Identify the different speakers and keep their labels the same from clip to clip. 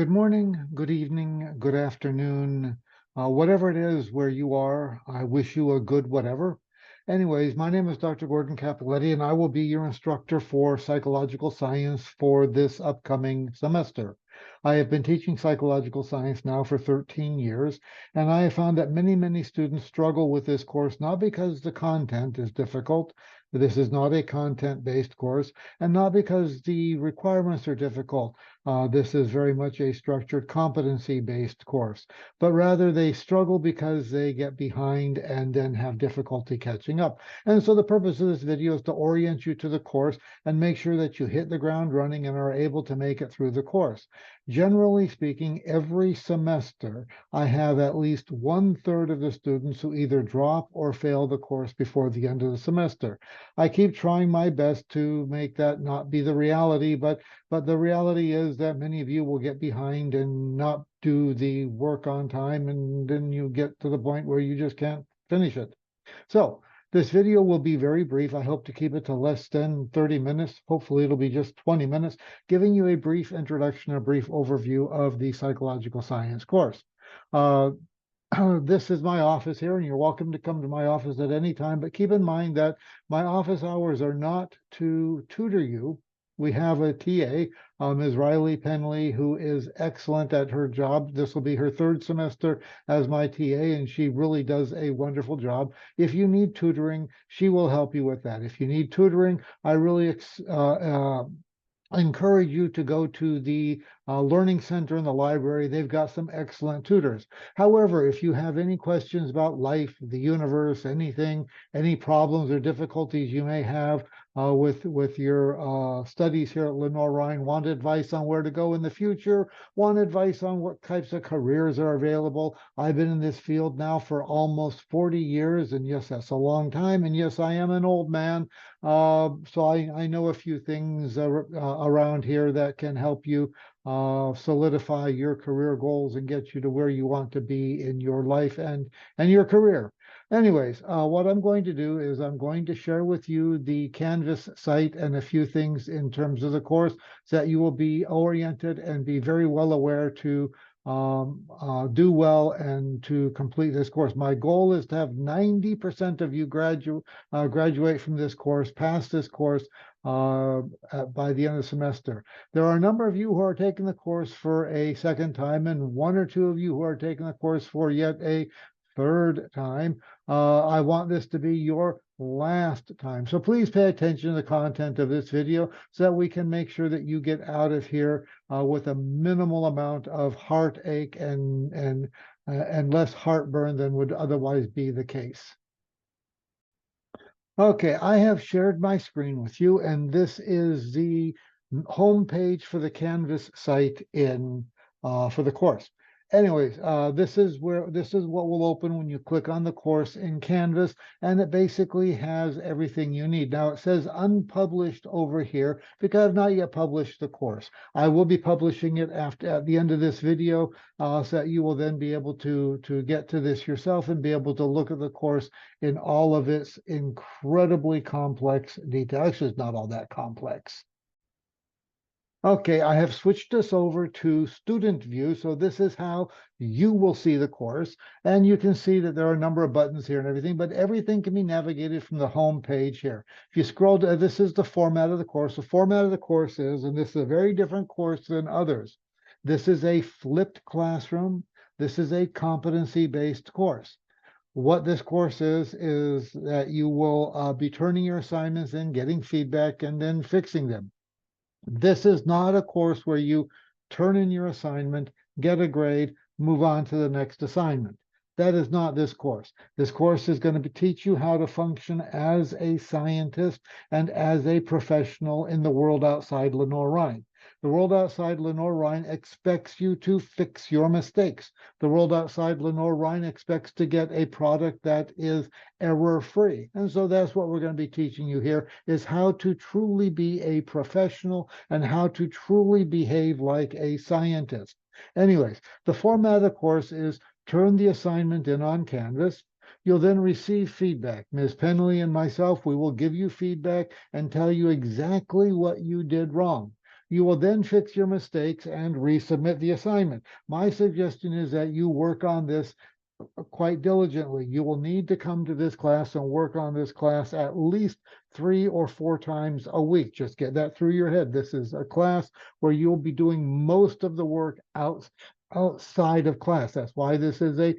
Speaker 1: Good morning, good evening, good afternoon, whatever it is where you are. I wish you a good whatever. Anyways, my name is Dr. Gordon Capoletti, and I will be your instructor for psychological science for this upcoming semester. I have been teaching psychological science now for 13 years, and I have found that many students struggle with this course, not because the content is difficult. This is not a content-based course, and not because the requirements are difficult. This is very much a structured competency-based course, but rather they struggle because they get behind and then have difficulty catching up. And so the purpose of this video is to orient you to the course and make sure that you hit the ground running and are able to make it through the course. Generally speaking, every semester, I have at least 1/3 of the students who either drop or fail the course before the end of the semester. I keep trying my best to make that not be the reality, but the reality is that many of you will get behind and not do the work on time, and then you get to the point where you just can't finish it. So this video will be very brief. I hope to keep it to less than 30 minutes. Hopefully it'll be just 20 minutes, giving you a brief introduction, a brief overview of the psychological science course. This is my office here, and you're welcome to come to my office at any time, but keep in mind that my office hours are not to tutor you. We have a TA, Ms. Riley Penley, who is excellent at her job. This will be her 3rd semester as my TA, and she really does a wonderful job. If you need tutoring, she will help you with that. If you need tutoring, I really I encourage you to go to the Learning Center in the library. They've got some excellent tutors. However, if you have any questions about life, the universe, anything, any problems or difficulties you may have with your studies here at Lenore-Rhyne, want advice on where to go in the future, want advice on what types of careers are available. I've been in this field now for almost 40 years, and yes, that's a long time, and yes, I am an old man. So I know a few things around here that can help you solidify your career goals and get you to where you want to be in your life and your career. Anyways, what I'm going to do is I'm going to share with you the Canvas site and a few things in terms of the course so that you will be oriented and be very well aware to do well and to complete this course. My goal is to have 90% of you graduate from this course, pass this course by the end of the semester. There are a number of you who are taking the course for a second time, and 1 or 2 of you who are taking the course for yet a 3rd time. I want this to be your last time. So please pay attention to the content of this video so that we can make sure that you get out of here with a minimal amount of heartache and less heartburn than would otherwise be the case. Okay, I have shared my screen with you, and this is the home page for the Canvas site for the course. Anyways, this is what will open when you click on the course in Canvas, and it basically has everything you need. Now it says unpublished over here because I've not yet published the course. I will be publishing it at the end of this video, so that you will then be able to get to this yourself and be able to look at the course in all of its incredibly complex detail. Actually, it's not all that complex. Okay, I have switched us over to student view. So this is how you will see the course. And you can see that there are a number of buttons here and everything, but everything can be navigated from the home page here. If you scroll to, this is the format of the course. The format of the course is, and this is a very different course than others. This is a flipped classroom. This is a competency-based course. What this course is that you will be turning your assignments in, getting feedback, and then fixing them. This is not a course where you turn in your assignment, get a grade, move on to the next assignment. That is not this course. This course is going to teach you how to function as a scientist and as a professional in the world outside Lenore-Rhyne. The world outside Lenore-Rhyne expects you to fix your mistakes. The world outside Lenore-Rhyne expects to get a product that is error-free. And so that's what we're going to be teaching you here, is how to truly be a professional and how to truly behave like a scientist. Anyways, the format of the course is turn the assignment in on Canvas. You'll then receive feedback. Ms. Penley and myself, we will give you feedback and tell you exactly what you did wrong. You will then fix your mistakes and resubmit the assignment. My suggestion is that you work on this quite diligently. You will need to come to this class and work on this class at least 3 or 4 times a week. Just get that through your head. This is a class where you'll be doing most of the work outside of class. That's why this is a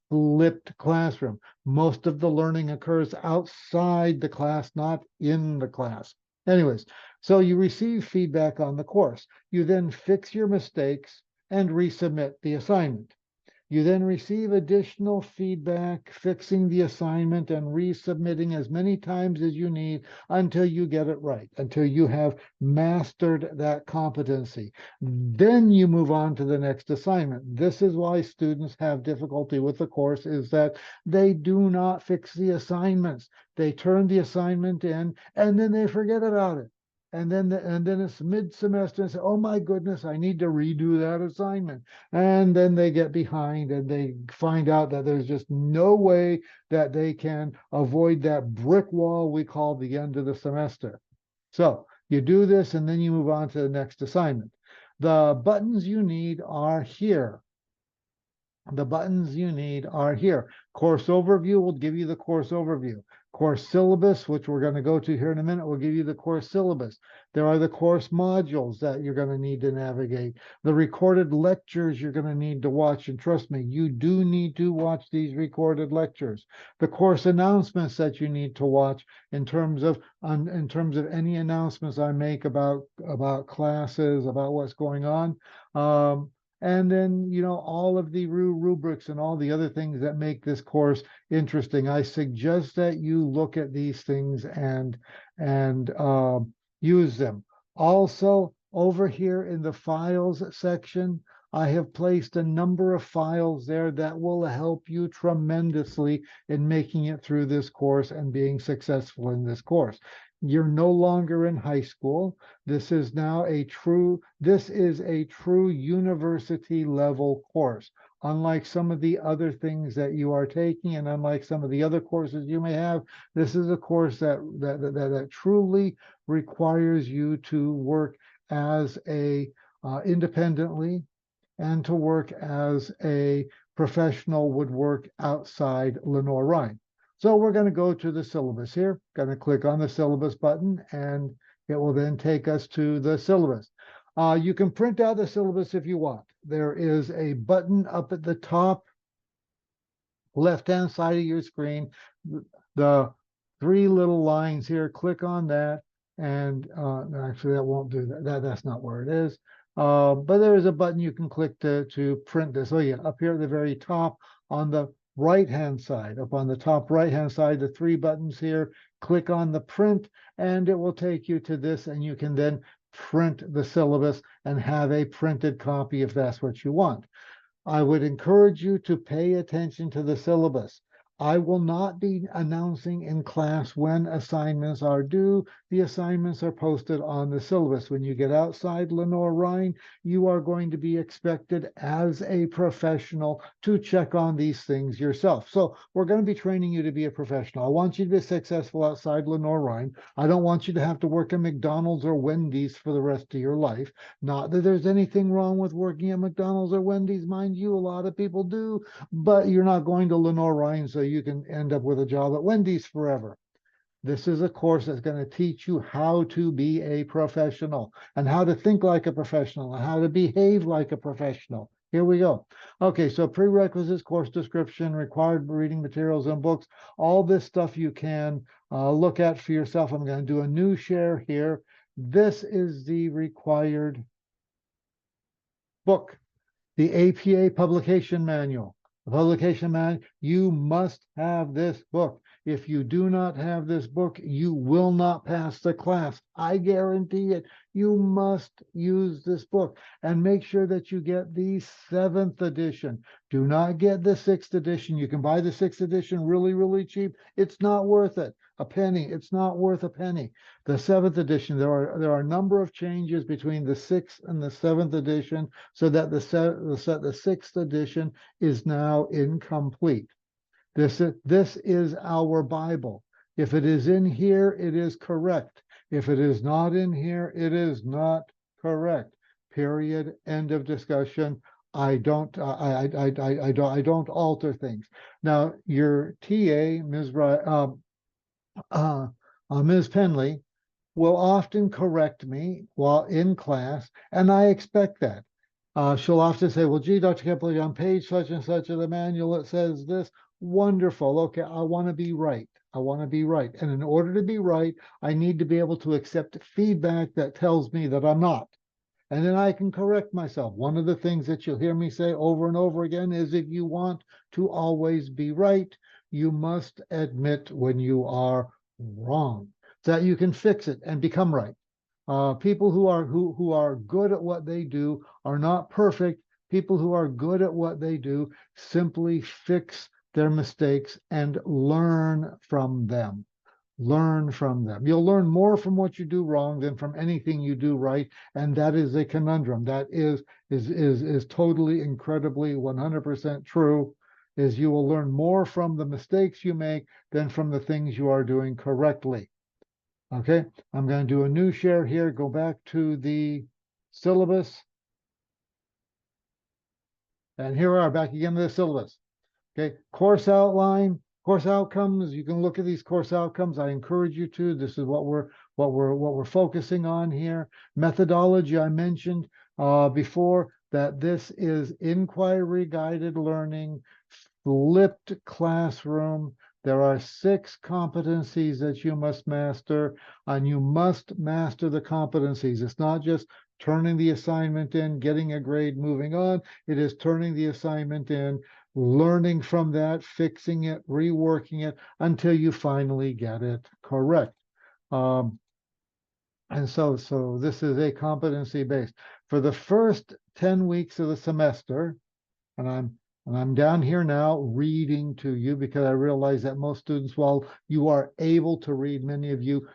Speaker 1: flipped classroom. Most of the learning occurs outside the class, not in the class. Anyways, so you receive feedback on the course. You then fix your mistakes and resubmit the assignment. You then receive additional feedback, fixing the assignment and resubmitting as many times as you need until you get it right, until you have mastered that competency. Then you move on to the next assignment. This is why students have difficulty with the course, is that they do not fix the assignments. They turn the assignment in and then they forget about it. And then it's mid-semester and say, oh my goodness, I need to redo that assignment. And then they get behind and they find out that there's just no way that they can avoid that brick wall we call the end of the semester. So you do this and then you move on to the next assignment. The buttons you need are here. The buttons you need are here. Course overview will give you the course overview. Course syllabus, which we're going to go to here in a minute, will give you the course syllabus. There are the course modules that you're going to need to navigate. The recorded lectures you're going to need to watch. And trust me, you do need to watch these recorded lectures. The course announcements that you need to watch in terms of any announcements I make about classes, about what's going on. And then, all of the rubrics and all the other things that make this course interesting. I suggest that you look at these things and use them. Also, over here in the files section, I have placed a number of files there that will help you tremendously in making it through this course and being successful in this course. You're no longer in high school. This is a true university level course. Unlike some of the other things that you are taking, and unlike some of the other courses you may have, this is a course that truly requires you to work as independently and to work as a professional would work outside Lenoir-Rhyne. So we're going to go to the syllabus here. Going to click on the syllabus button, and it will then take us to the syllabus. You can print out the syllabus if you want. There is a button up at the top left-hand side of your screen. The 3 little lines here, click on that. And actually, that won't do that. That's not where it is. But there is a button you can click to print this. Oh yeah, up here at the very top on the right-hand side, up on the top right-hand side, the 3 buttons here, click on the print, and it will take you to this, and you can then print the syllabus and have a printed copy if that's what you want. I would encourage you to pay attention to the syllabus. I will not be announcing in class when assignments are due. The assignments are posted on the syllabus. When you get outside Lenoir-Rhyne, you are going to be expected as a professional to check on these things yourself. So we're going to be training you to be a professional. I want you to be successful outside Lenoir-Rhyne. I don't want you to have to work at McDonald's or Wendy's for the rest of your life. Not that there's anything wrong with working at McDonald's or Wendy's, mind you, a lot of people do, but you're not going to Lenoir-Rhyne, so you can end up with a job at Wendy's forever. This is a course that's going to teach you how to be a professional and how to think like a professional and how to behave like a professional. Here we go. Okay, so prerequisites, course description, required reading materials and books, all this stuff you can look at for yourself. I'm going to do a new share here. This is the required book, the APA publication manual. The publication manual, you must have this book. If you do not have this book, you will not pass the class. I guarantee it. You must use this book and make sure that you get the 7th edition. Do not get the 6th edition. You can buy the 6th edition really, really cheap. It's not worth it. A penny. It's not worth a penny. The 7th edition, there are a number of changes between the 6th and the 7th edition, so that the 6th edition is now incomplete. This is our Bible. If it is in here, it is correct. If it is not in here, it is not correct. Period. End of discussion. I don't alter things. Now, your TA, Ms. Penley, will often correct me while in class, and I expect that. She'll often say, well, gee, Dr. Kepler, on page such and such of the manual, it says this. Wonderful. Okay, I want to be right. I want to be right. And in order to be right, I need to be able to accept feedback that tells me that I'm not. And then I can correct myself. One of the things that you'll hear me say over and over again is if you want to always be right, you must admit when you are wrong, so that you can fix it and become right. People who are good at what they do are not perfect. People who are good at what they do simply fix their mistakes and learn from them. Learn from them. You'll learn more from what you do wrong than from anything you do right, and that is a conundrum. That is totally, incredibly, 100% true. Is you will learn more from the mistakes you make than from the things you are doing correctly. Okay, I'm going to do a new share here. Go back to the syllabus, and here we are back again to the syllabus. Okay, course outline. Course outcomes, you can look at these course outcomes. I encourage you to. This is what we're focusing on here. Methodology, I mentioned before that this is inquiry guided learning, flipped classroom. There are 6 competencies that you must master, and you must master the competencies. It's not just turning the assignment in, getting a grade, moving on. It is turning the assignment in, learning from that, fixing it, reworking it until you finally get it correct. And so this is a competency based. For the first 10 weeks of the semester, and I'm down here now reading to you because I realize that most students, while you are able to read, many of you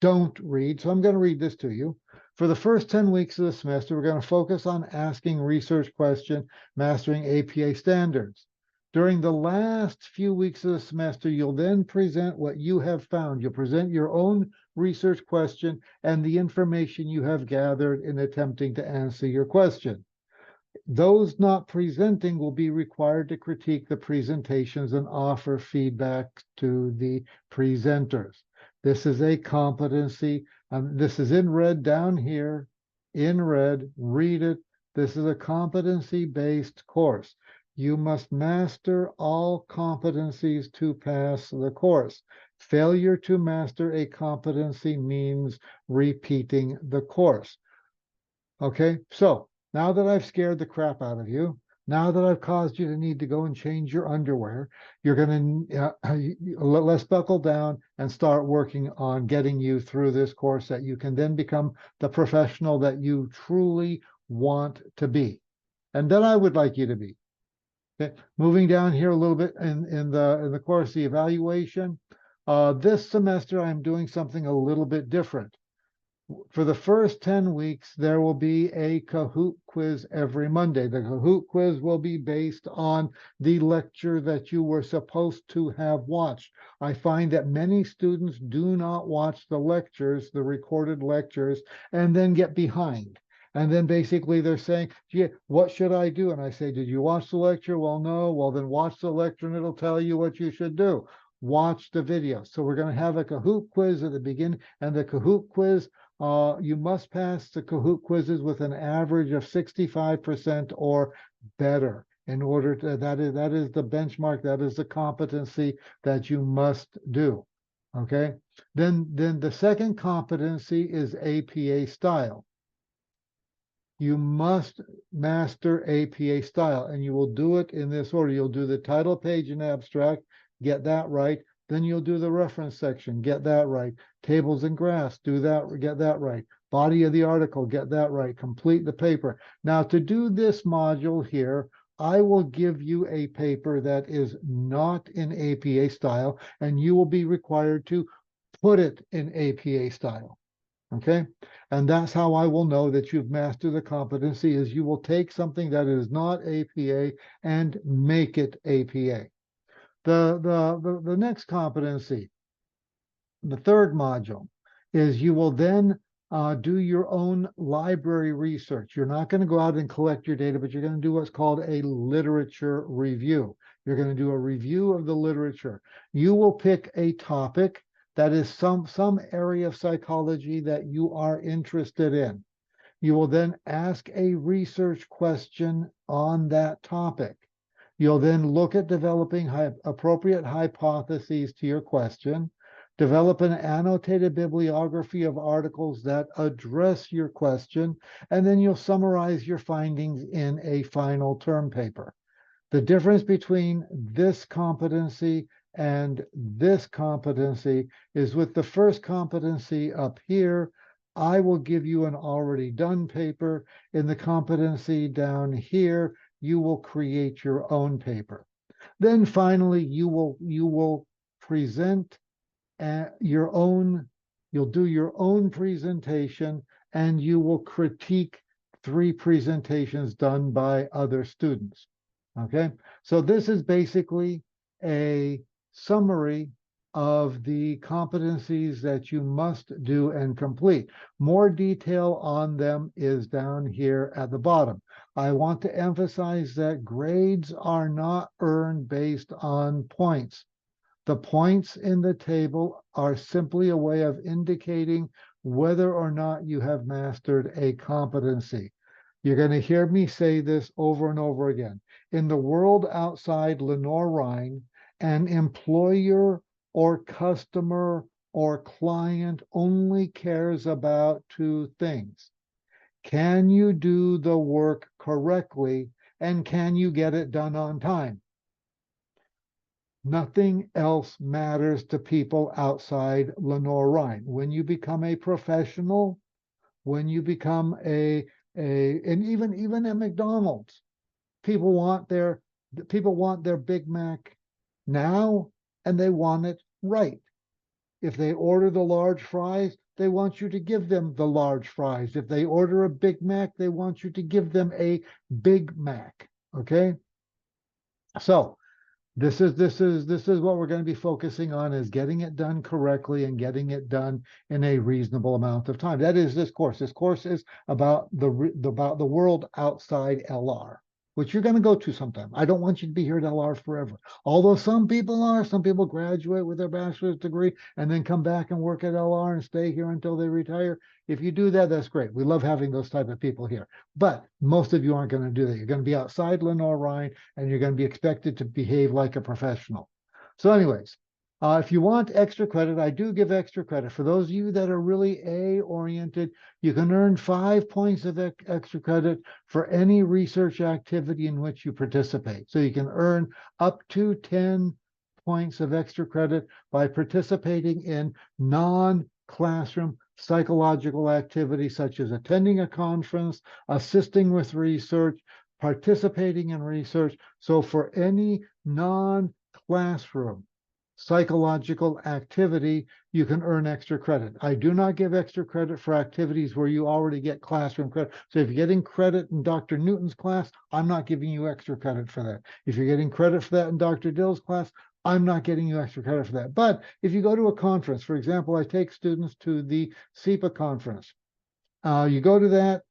Speaker 1: don't read. So I'm going to read this to you. For the first 10 weeks of the semester, we're going to focus on asking research questions, mastering APA standards. During the last few weeks of the semester, you'll then present what you have found. You'll present your own research question and the information you have gathered in attempting to answer your question. Those not presenting will be required to critique the presentations and offer feedback to the presenters. This is a competency. This is in red down here, in red, read it. This is a competency-based course. You must master all competencies to pass the course. Failure to master a competency means repeating the course. Okay, so now that I've scared the crap out of you, now that I've caused you to need to go and change your underwear, you're going to let's buckle down and start working on getting you through this course that you can then become the professional that you truly want to be, and that I would like you to be. Okay, moving down here a little bit in the course, the evaluation. This semester, I'm doing something a little bit different. For the first 10 weeks, there will be a Kahoot quiz every Monday. The Kahoot quiz will be based on the lecture that you were supposed to have watched. I find that many students do not watch the lectures, the recorded lectures, and then get behind. And then basically they're saying, gee, what should I do? And I say, did you watch the lecture? Well, no. Well, then watch the lecture and it'll tell you what you should do. Watch the video. So we're going to have a Kahoot quiz at the beginning, and the Kahoot quiz, you must pass the Kahoot quizzes with an average of 65% or better in order to, that is the benchmark, that is the competency that you must do. Okay. Then the second competency is APA style. You must master APA style, and you will do it in this order. You'll do the title page and abstract, get that right. Then you'll do the reference section, get that right. Tables and graphs, do that, get that right. Body of the article, get that right. Complete the paper. Now, to do this module here, I will give you a paper that is not in APA style, and you will be required to put it in APA style. Okay, and that's how I will know that you've mastered the competency, is you will take something that is not APA and make it APA. The next competency, the third module, is you will then Do your own library research. You're not going to go out and collect your data, but you're going to do what's called a literature review. You're going to do a review of the literature. You will pick a topic that is some area of psychology that you are interested in. You will then ask a research question on that topic. You'll then look at developing appropriate hypotheses to your question, develop an annotated bibliography of articles that address your question, and then you'll summarize your findings in a final term paper. The difference between this competency and this competency is with the first competency up here, I will give you an already done paper. In the competency down here, you will create your own paper. Then finally, you will present you'll do your own presentation, and you will critique 3 presentations done by other students. Okay, so this is basically a summary of the competencies that you must do and complete. More detail on them is down here at the bottom. I want to emphasize that grades are not earned based on points. The points in the table are simply a way of indicating whether or not you have mastered a competency. You're going to hear me say this over and over again. In the world outside Lenore-Rhine, an employer or customer or client only cares about 2 things. Can you do the work correctly, and can you get it done on time? Nothing else matters to people outside Lenore-Rhine. When you become a professional, when you become and even at McDonald's, people want their Big Mac now, and they want it right. If they order the large fries, they want you to give them the large fries. If they order a Big Mac, they want you to give them a Big Mac. Okay? So this is what we're going to be focusing on, is getting it done correctly and getting it done in a reasonable amount of time. That is this course. This course is about the world outside LR, which you're going to go to sometime. I don't want you to be here at LR forever. Although some people graduate with their bachelor's degree and then come back and work at LR and stay here until they retire. If you do that, that's great. We love having those type of people here. But most of you aren't going to do that. You're going to be outside Lenore-Rhine, and you're going to be expected to behave like a professional. So anyways, if you want extra credit, I do give extra credit. For those of you that are really A-oriented, you can earn 5 points of extra credit for any research activity in which you participate. So you can earn up to 10 points of extra credit by participating in non-classroom psychological activities such as attending a conference, assisting with research, participating in research. So for any non-classroom psychological activity, you can earn extra credit. I do not give extra credit for activities where you already get classroom credit. So if you're getting credit in Dr. Newton's class, I'm not giving you extra credit for that. If you're getting credit for that in Dr. Dill's class, I'm not getting you extra credit for that. But if you go to a conference, for example, I take students to the SEPA conference. You go to that,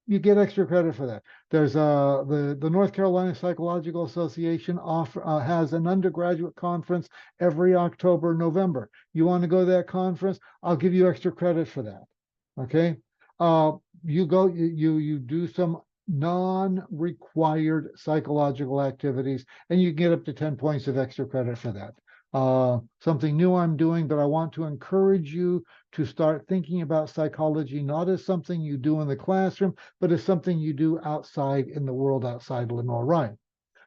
Speaker 1: you get extra credit for that. There's the North Carolina Psychological Association has an undergraduate conference every October, November. You want to go to that conference? I'll give you extra credit for that. Okay. You do some non-required psychological activities, and you get up to 10 points of extra credit for that. Something new I'm doing, but I want to encourage you to start thinking about psychology not as something you do in the classroom, but as something you do outside in the world outside Lenore-Rhine.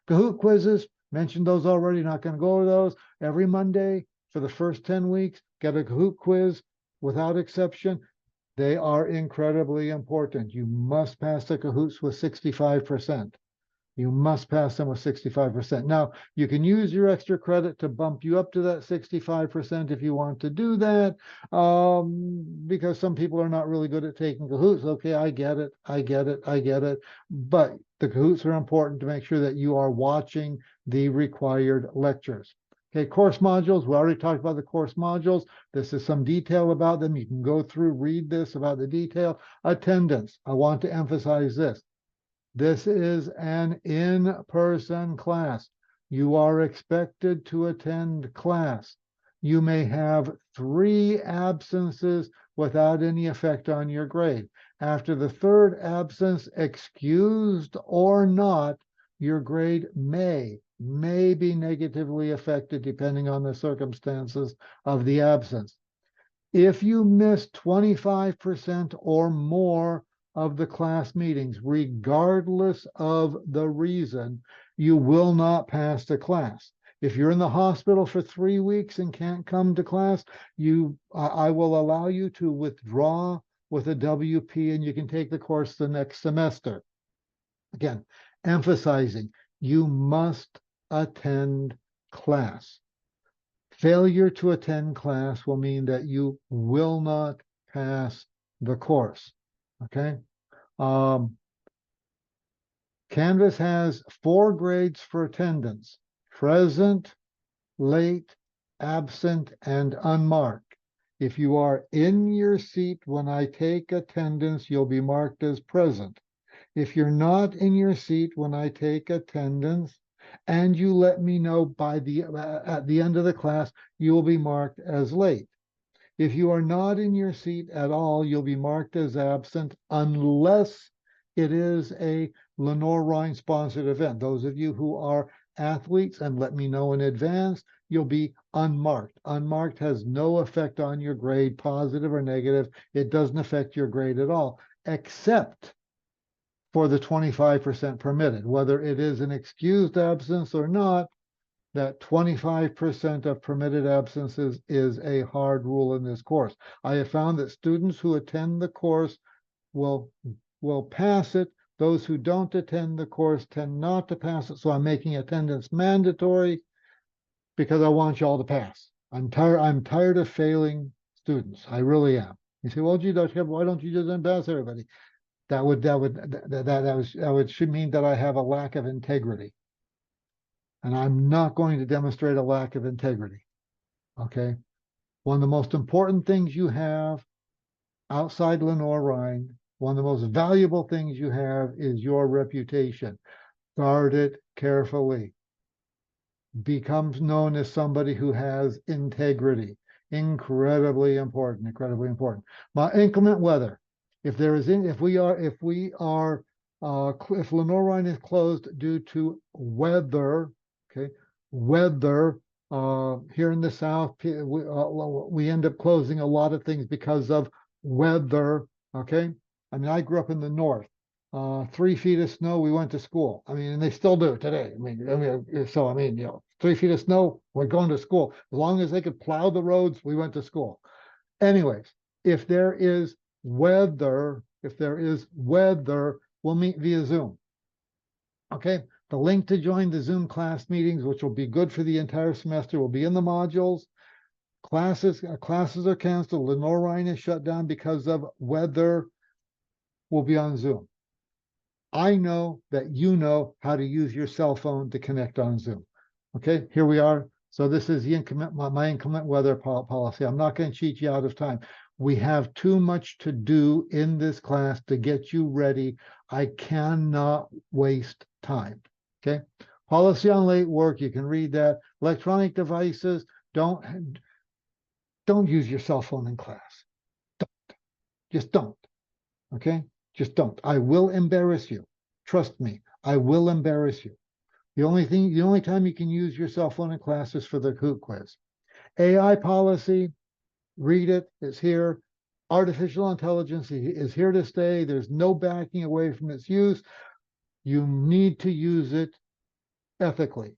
Speaker 1: Kahoot quizzes, mentioned those already, not going to go over those. Every Monday for the first 10 weeks, get a Kahoot quiz without exception. They are incredibly important. You must pass the Kahoots with 65%. You must pass them with 65%. Now, you can use your extra credit to bump you up to that 65% if you want to do that, because some people are not really good at taking Kahoots. Okay, I get it. But the Kahoots are important to make sure that you are watching the required lectures. Okay, course modules, we already talked about the course modules. This is some detail about them. You can go through, read this about the detail. Attendance, I want to emphasize this. This is an in-person class. You are expected to attend class. You may have 3 absences without any effect on your grade. After the 3rd absence, excused or not, your grade may be negatively affected depending on the circumstances of the absence. If you miss 25% or more of the class meetings, regardless of the reason, you will not pass the class. If you're in the hospital for 3 weeks and can't come to class, I will allow you to withdraw with a WP and you can take the course the next semester. Again, emphasizing you must attend class. Failure to attend class will mean that you will not pass the course. Okay. Canvas has 4 grades for attendance: present, late, absent, and unmarked. If you are in your seat when I take attendance, you'll be marked as present. If you're not in your seat when I take attendance, and you let me know by at the end of the class, you will be marked as late. If you are not in your seat at all, you'll be marked as absent unless it is a Lenore Rhine sponsored event. Those of you who are athletes, and let me know in advance, you'll be unmarked. Unmarked has no effect on your grade, positive or negative. It doesn't affect your grade at all, except for the 25% permitted. Whether it is an excused absence or not, that 25% of permitted absences is a hard rule in this course. I have found that students who attend the course will pass it. Those who don't attend the course tend not to pass it. So I'm making attendance mandatory because I want you all to pass. I'm tired of failing students. I really am. You say, well, gee, Dr. Kevin, why don't you just pass everybody? That should mean that I have a lack of integrity. And I'm not going to demonstrate a lack of integrity. Okay. One of the most important things you have outside Lenore Rhine, one of the most valuable things you have is your reputation. Guard it carefully. Becomes known as somebody who has integrity. Incredibly important, incredibly important. My inclement weather. If Lenore Rhine is closed due to weather, okay, weather, here in the South, we end up closing a lot of things because of weather, okay? I mean, I grew up in the North. 3 feet of snow, we went to school. I mean, and they still do today. I mean, 3 feet of snow, we're going to school. As long as they could plow the roads, we went to school. Anyways, if there is weather, we'll meet via Zoom. Okay, the link to join the Zoom class meetings, which will be good for the entire semester, will be in the modules. Classes are canceled. Lenore Rhine is shut down because of weather. Will be on Zoom. I know that you know how to use your cell phone to connect on Zoom. Okay, here we are. So this is the my inclement weather policy. I'm not going to cheat you out of time. We have too much to do in this class to get you ready. I cannot waste time. Okay, policy on late work. You can read that. Electronic devices. Don't use your cell phone in class. Just don't. Okay. Just don't. I will embarrass you. Trust me, I will embarrass you. The only time you can use your cell phone in class is for the Kahoot quiz. AI policy, read it, it's here. Artificial intelligence is here to stay. There's no backing away from its use. You need to use it ethically.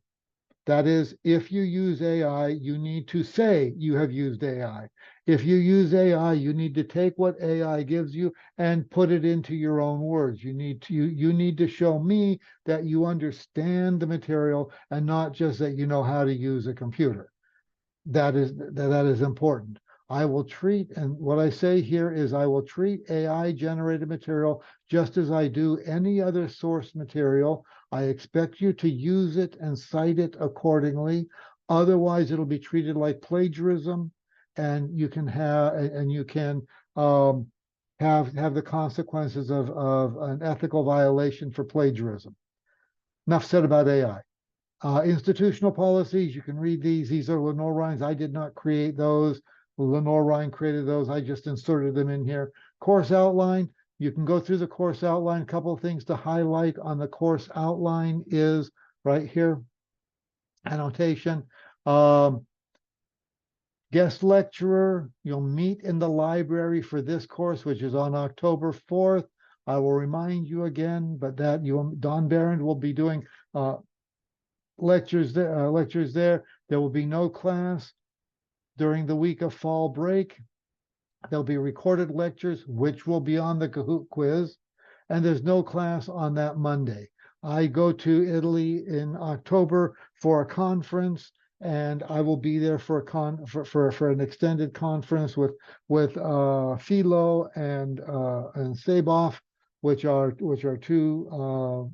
Speaker 1: That is, if you use AI, you need to say you have used AI. If you use AI, you need to take what AI gives you and put it into your own words. You need to show me that you understand the material and not just that you know how to use a computer. That is important. I will treat, and what I say here is I will treat AI generated material just as I do any other source material. I expect you to use it and cite it accordingly. Otherwise, it'll be treated like plagiarism, and you can um, have the consequences of an ethical violation for plagiarism. Enough said about AI. Institutional policies, you can read these. These are Lenore Ryan's. I did not create those. Lenore Ryan created those. I just inserted them in here. Course outline, you can go through the course outline. A couple of things to highlight on the course outline is right here, annotation. Um, Guest lecturer, you'll meet in the library for this course, which is on October 4th. I will remind you again, but that Don Barron will be doing lectures there. There will be no class during the week of fall break. There'll be recorded lectures, which will be on the Kahoot quiz, and there's no class on that Monday. I go to Italy in October for a conference, and I will be there for an extended conference with Philo and Saboff, which are two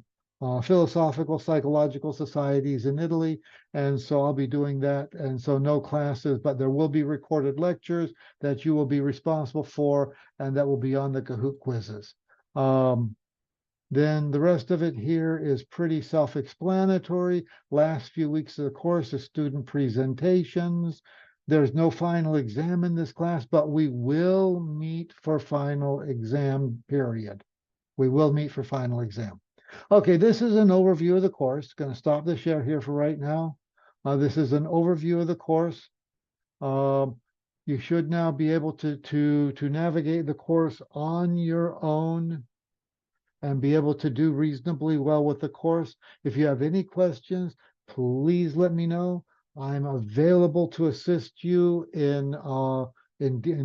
Speaker 1: philosophical psychological societies in Italy, and so I'll be doing that. And so no classes, but there will be recorded lectures that you will be responsible for, and that will be on the Kahoot quizzes. Then the rest of it here is pretty self-explanatory. Last few weeks of the course is student presentations. There's no final exam in this class, but we will meet for final exam period. We will meet for final exam. Okay, this is an overview of the course. Going to stop the share here for right now. This is an overview of the course. You should now be able to navigate the course on your own and be able to do reasonably well with the course. If you have any questions, please let me know. I'm available to assist you in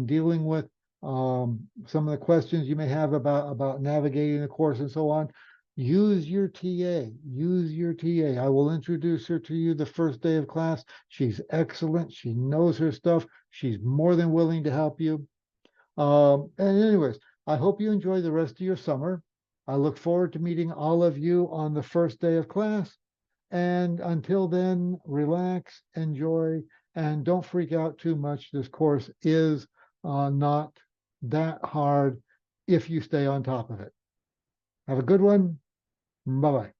Speaker 1: dealing with some of the questions you may have about navigating the course and so on. Use your TA. Use your TA. I will introduce her to you the first day of class. She's excellent. She knows her stuff. She's more than willing to help you. And anyways, I hope you enjoy the rest of your summer. I look forward to meeting all of you on the first day of class. And until then, relax, enjoy, and don't freak out too much. This course is not that hard if you stay on top of it. Have a good one. Bye-bye.